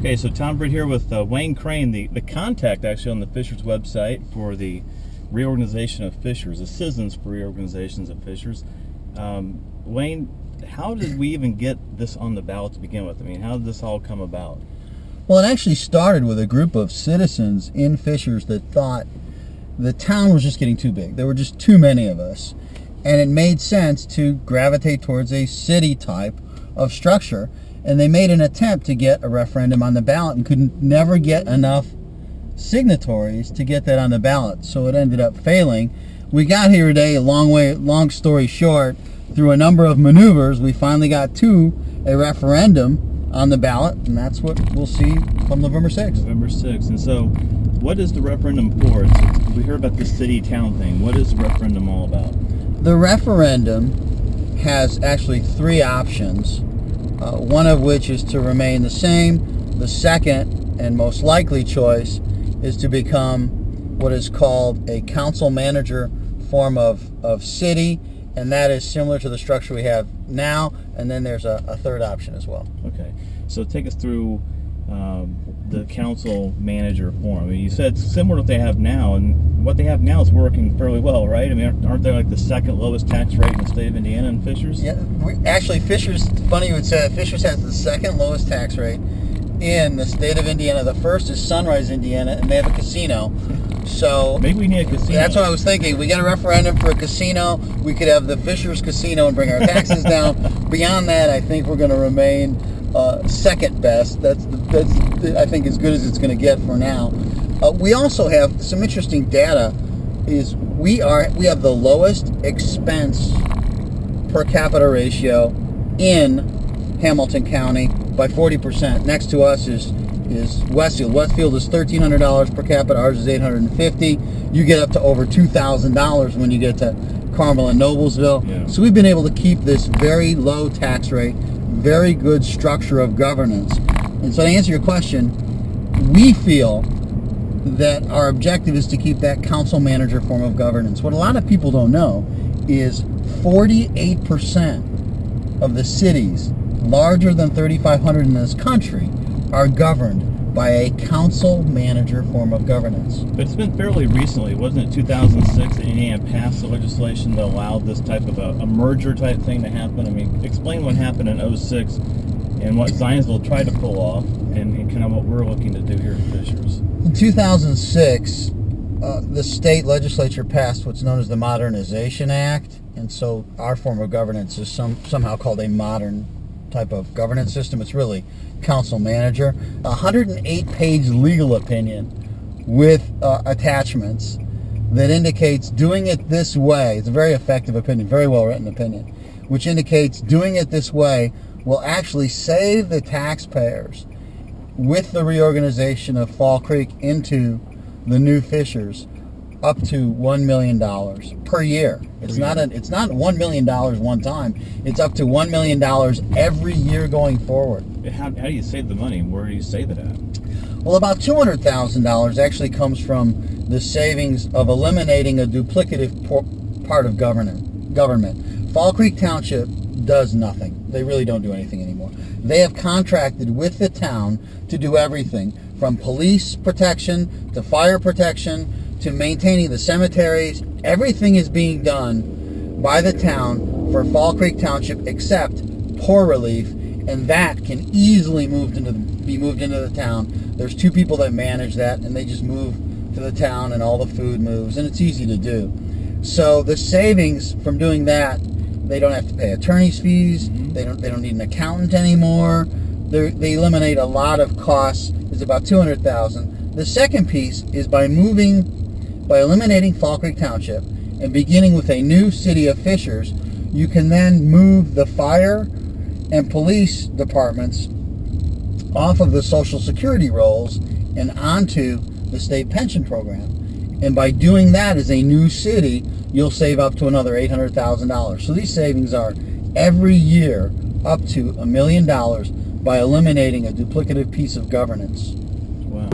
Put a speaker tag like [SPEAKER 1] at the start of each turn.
[SPEAKER 1] Okay, so Tom Britt here with Wayne Crane, the contact actually on the Fishers website for the Reorganization of Fishers, the Citizens for Reorganizations of Fishers. Wayne, how did we even get this on the ballot to begin with? I mean, how did this all come about?
[SPEAKER 2] Well, it actually started with a group of citizens in Fishers that thought the town was just getting too big. There were just too many of us. And it made sense to gravitate towards a city type of structure. And they made an attempt to get a referendum on the ballot and could never get enough signatories to get that on the ballot. So it ended up failing. We got here today, long story short, through a number of maneuvers, we finally got to a referendum on the ballot, and that's what we'll see come November 6th.
[SPEAKER 1] November 6th. And so what is the referendum for? We heard about the city-town thing. What is the referendum all about?
[SPEAKER 2] The referendum has actually three options, one of which is to remain the same. The second and most likely choice is to become what is called a council manager form of city, and that is similar to the structure we have now. And then there's a third option as well.
[SPEAKER 1] Okay, so take us through the council manager form. I mean, you said it's similar to what they have now, and what they have now is working fairly well, right? I mean, aren't they like the second lowest tax rate in the state of Indiana in Fishers?
[SPEAKER 2] Yeah, actually, Fishers, funny you would say that, Fishers has the second lowest tax rate in the state of Indiana. The first is Sunrise, Indiana, and they have a casino. So
[SPEAKER 1] maybe we need a casino.
[SPEAKER 2] That's what I was thinking. We get a referendum for a casino. We could have the Fishers Casino and bring our taxes down. Beyond that, I think we're going to remain second best. That's I think as good as it's going to get for now. We also have some interesting data. Is we have the lowest expense per capita ratio in Hamilton County by 40%. Next to us is Westfield. Westfield is $1,300 per capita. Ours is $850. You get up to over $2,000 when you get to Carmel and Noblesville.
[SPEAKER 1] Yeah.
[SPEAKER 2] So we've been able to keep this very low tax rate, very good structure of governance. And so to answer your question, we feel that our objective is to keep that council manager form of governance. What a lot of people don't know is 48% of the cities larger than 3,500 in this country are governed by a council manager form of governance.
[SPEAKER 1] But it's been fairly recently, wasn't it 2006 that Indiana passed the legislation that allowed this type of a merger type thing to happen? I mean, explain what happened in 2006 and what Zionsville tried to pull off and kind of what we're looking to do here in Fishers.
[SPEAKER 2] In 2006, the state legislature passed what's known as the Modernization Act, and so our form of governance is somehow called a modern type of governance system. It's really council manager. 108-page legal opinion with attachments that indicates doing it this way. It's a very effective opinion, very well written opinion, which indicates doing it this way will actually save the taxpayers with the reorganization of Fall Creek into the new Fishers up to $1 million per year. It's not $1 million one time. It's up to $1 million every year going forward.
[SPEAKER 1] How do you save the money? Where do you save it at?
[SPEAKER 2] Well, about $200,000 actually comes from the savings of eliminating a duplicative part of government. Fall Creek Township does nothing. They really don't do anything anymore. They have contracted with the town to do everything from police protection to fire protection to maintaining the cemeteries. Everything is being done by the town for Fall Creek Township except poor relief, and that can easily be moved into the town. There's two people that manage that, and they just move to the town, and all the food moves, and it's easy to do. So the savings from doing that, they don't have to pay attorney's fees. They don't need an accountant anymore. They eliminate a lot of costs. It's about $200,000. The second piece is by eliminating Fall Creek Township and beginning with a new city of Fishers, you can then move the fire and police departments off of the Social Security rolls and onto the state pension program. And by doing that as a new city, you'll save up to another $800,000. So these savings are every year up to $1 million by eliminating a duplicative piece of governance.
[SPEAKER 1] Wow.